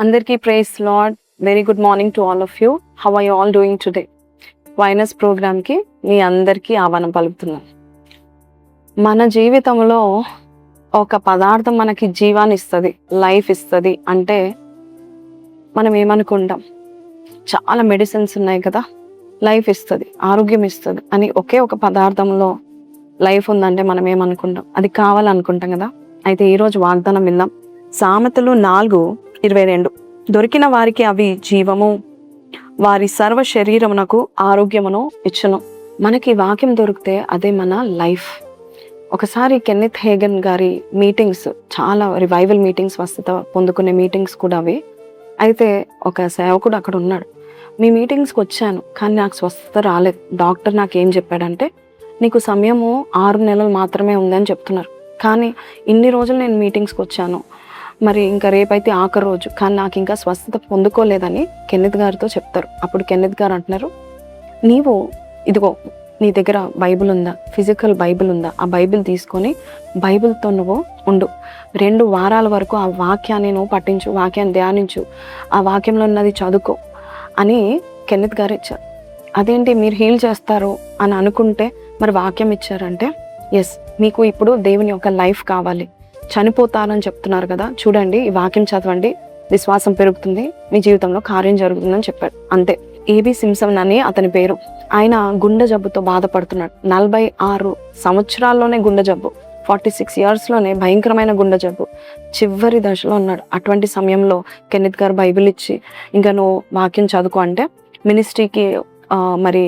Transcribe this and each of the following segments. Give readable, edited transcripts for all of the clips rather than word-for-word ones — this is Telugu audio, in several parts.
అందరికీ praise Lord. Very good morning to all of you. How are you all doing today? వైనస్ ప్రోగ్రామ్కి మీ అందరికీ ఆహ్వానం పలుకుతున్నాను. మన జీవితంలో ఒక పదార్థం మనకి జీవాన్ని ఇస్తుంది, లైఫ్ ఇస్తుంది అంటే మనం ఏమనుకుంటాం? చాలా మెడిసిన్స్ ఉన్నాయి కదా, లైఫ్ ఇస్తుంది, ఆరోగ్యం ఇస్తుంది అని ఒకే ఒక పదార్థంలో లైఫ్ ఉందంటే మనం ఏమనుకుంటాం? అది కావాలనుకుంటాం కదా. అయితే ఈరోజు వాగ్దానం విందాం. సామెతలు 4:22. దొరికిన వారికి అవి జీవము, వారి సర్వ శరీరమునకు ఆరోగ్యమును ఇచ్చును. మనకి వాక్యం దొరికితే అదే మన లైఫ్. ఒకసారి కెన్నెత్ హేగన్ గారి మీటింగ్స్, చాలా రివైవల్ మీటింగ్స్, స్వస్థత పొందుకునే మీటింగ్స్ కూడా అవి. అయితే ఒక సేవకుడు అక్కడ ఉన్నాడు. మీ మీటింగ్స్కి వచ్చాను కానీ నాకు స్వస్థత రాలేదు. డాక్టర్ నాకు ఏం చెప్పాడంటే, నీకు సమయము 6 నెలలు మాత్రమే ఉందని చెప్తున్నారు. కానీ ఇన్ని రోజులు నేను మీటింగ్స్కి వచ్చాను, మరి ఇంకా రేపైతే ఆఖరి రోజు, కానీ నాకు ఇంకా స్వస్థత పొందుకోలేదని కెన్నెత్ గారితో చెప్తారు. అప్పుడు కెన్నెత్ గారు అంటున్నారు, నీవు ఇదిగో నీ దగ్గర బైబిల్ ఉందా, ఫిజికల్ బైబిల్ ఉందా, ఆ బైబిల్ తీసుకొని బైబిల్తో నువ్వు ఉండు. 2 వారాల వరకు ఆ వాక్యాన్ని నువ్వు పఠించు, వాక్యాన్ని ధ్యానించు, ఆ వాక్యంలో ఉన్నది చదువుకో అని కెన్నెత్ గారు ఇచ్చారు. అదేంటి మీరు హీల్ చేస్తారు అని అనుకుంటే మరి వాక్యం ఇచ్చారంటే, ఎస్, మీకు ఇప్పుడు దేవుని యొక్క లైఫ్ కావాలి, చనిపోతారని చెప్తున్నారు కదా, చూడండి ఈ వాక్యం చదవండి, విశ్వాసం పెరుగుతుంది, మీ జీవితంలో కార్యం జరుగుతుందని చెప్పాడు. అంతే. ఏబి సింప్సన్ అని అతని పేరు. ఆయన గుండె జబ్బుతో బాధపడుతున్నాడు. 46 సంవత్సరాల్లోనే గుండె జబ్బు, 46 ఇయర్స్లోనే భయంకరమైన గుండె జబ్బు, చివరి దశలో ఉన్నాడు. అటువంటి సమయంలో కెన్నెత్ గారు బైబిల్ ఇచ్చి, ఇంకా నువ్వు వాక్యం చదువుకో అంటే, మినిస్ట్రీకి మరి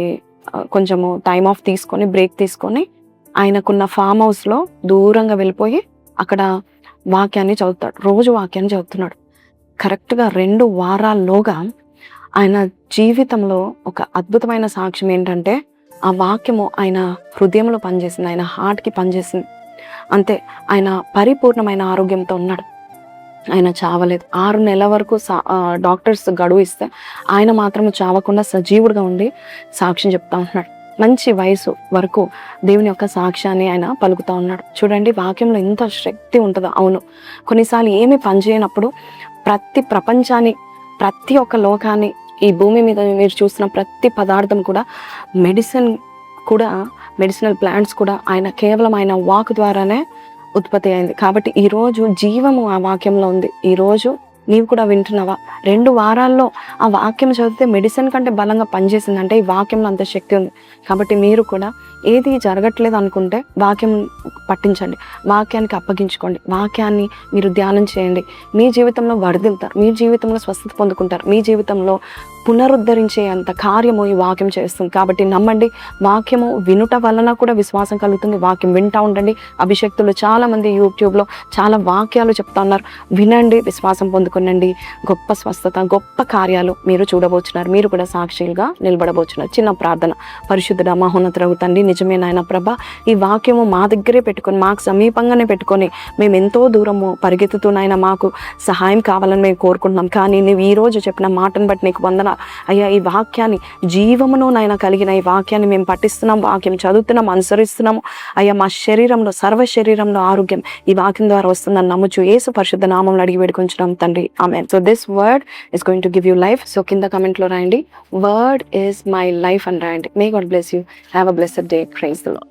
కొంచెము టైం ఆఫ్ తీసుకొని, బ్రేక్ తీసుకొని, ఆయనకున్న ఫామ్ హౌస్లో దూరంగా వెళ్ళిపోయి అక్కడ వాక్యాన్ని చదువుతాడు. రోజు వాక్యాన్ని చదువుతున్నాడు. కరెక్ట్గా 2 వారాల్లోగా ఆయన జీవితంలో ఒక అద్భుతమైన సాక్ష్యం ఏంటంటే, ఆ వాక్యము ఆయన హృదయంలో పనిచేసింది, ఆయన హార్ట్కి పనిచేసింది. అంతే, ఆయన పరిపూర్ణమైన ఆరోగ్యంతో ఉన్నాడు. ఆయన చావలేదు. 6 నెలల వరకు డాక్టర్స్ గడువు ఇస్తే ఆయన మాత్రం చావకుండా సజీవుడిగా ఉండి సాక్ష్యం చెప్తా ఉంటున్నాడు. మంచి వయసు వరకు దేవుని యొక్క సాక్ష్యాన్ని ఆయన పలుకుతూ ఉన్నాడు. చూడండి, వాక్యంలో ఎంత శక్తి ఉంటుందో. అవును, కొన్నిసార్లు ఏమి పనిచేయనప్పుడు ప్రపంచాన్ని, ప్రతి ఒక్క లోకాన్ని, ఈ భూమి మీద మీరు చూస్తున్న ప్రతి పదార్థం కూడా, మెడిసినల్ ప్లాంట్స్ కూడా ఆయన కేవలం ఆయన వాక్ ద్వారానే ఉత్పత్తి అయింది. కాబట్టి ఈరోజు జీవము ఆ వాక్యంలో ఉంది. ఈరోజు నీవు కూడా వింటున్నావా? 2 వారాల్లో ఆ వాక్యం చదివితే మెడిసిన్ కంటే బలంగా పనిచేసిందంటే ఈ వాక్యంలో అంత శక్తి ఉంది. కాబట్టి మీరు కూడా ఏది జరగట్లేదు అనుకుంటే వాక్యం పట్టించండి, వాక్యానికి అప్పగించుకోండి, వాక్యాన్ని మీరు ధ్యానం చేయండి. మీ జీవితంలో వర్ధిల్తారు, మీ జీవితంలో స్వస్థత పొందుకుంటారు, మీ జీవితంలో పునరుద్ధరించే అంత కార్యము ఈ వాక్యం చేస్తుంది. కాబట్టి నమ్మండి. వాక్యము వినుట వలన కూడా విశ్వాసం కలుగుతుంది. వాక్యం వింటూ ఉండండి. అభిషక్తులు చాలామంది యూట్యూబ్లో చాలా వాక్యాలు చెప్తా ఉన్నారు. వినండి, విశ్వాసం పొందుకునండి. గొప్ప స్వస్థత, గొప్ప కార్యాలు మీరు చూడబోతున్నారు. మీరు కూడా సాక్షులుగా నిలబడబోతున్నారు. చిన్న ప్రార్థన. పరిశుద్ధుడ మహోన్నతుడగు తండ్రి, నిజమే నాయన ప్రభ, ఈ వాక్యము మా దగ్గరే పెట్టుకొని, మాకు సమీపంగానే పెట్టుకొని, మేము ఎంతో దూరము పరిగెత్తుతూ నాయన మాకు సహాయం కావాలని మేము కోరుకుంటున్నాం. కానీ నువ్వు ఈరోజు చెప్పిన మాటను బట్టి నీకు వందన అయ్యా. ఈ వాక్యాన్ని, జీవమును నాయన కలిగిన ఈ వాక్యాన్ని మేము పఠిస్తున్నాం, వాక్యం చదువుతున్నాం, అనుసరిస్తున్నాము అయ్యా. మా శరీరంలో, సర్వ శరీరంలో ఆరోగ్యం ఈ వాక్యం ద్వారా వస్తుందని నమ్ముచు యేసు పరిశుద్ధ నామములో అడిగి వేడుకొంచున్నాం తండ్రి, ఆమేన్. So this word is going to give you life. So కింద కమెంట్లో రాయండి, వర్డ్ ఈజ్ మై లైఫ్ అని రాయండి. May God bless you. Have a blessed day. Praise the lord.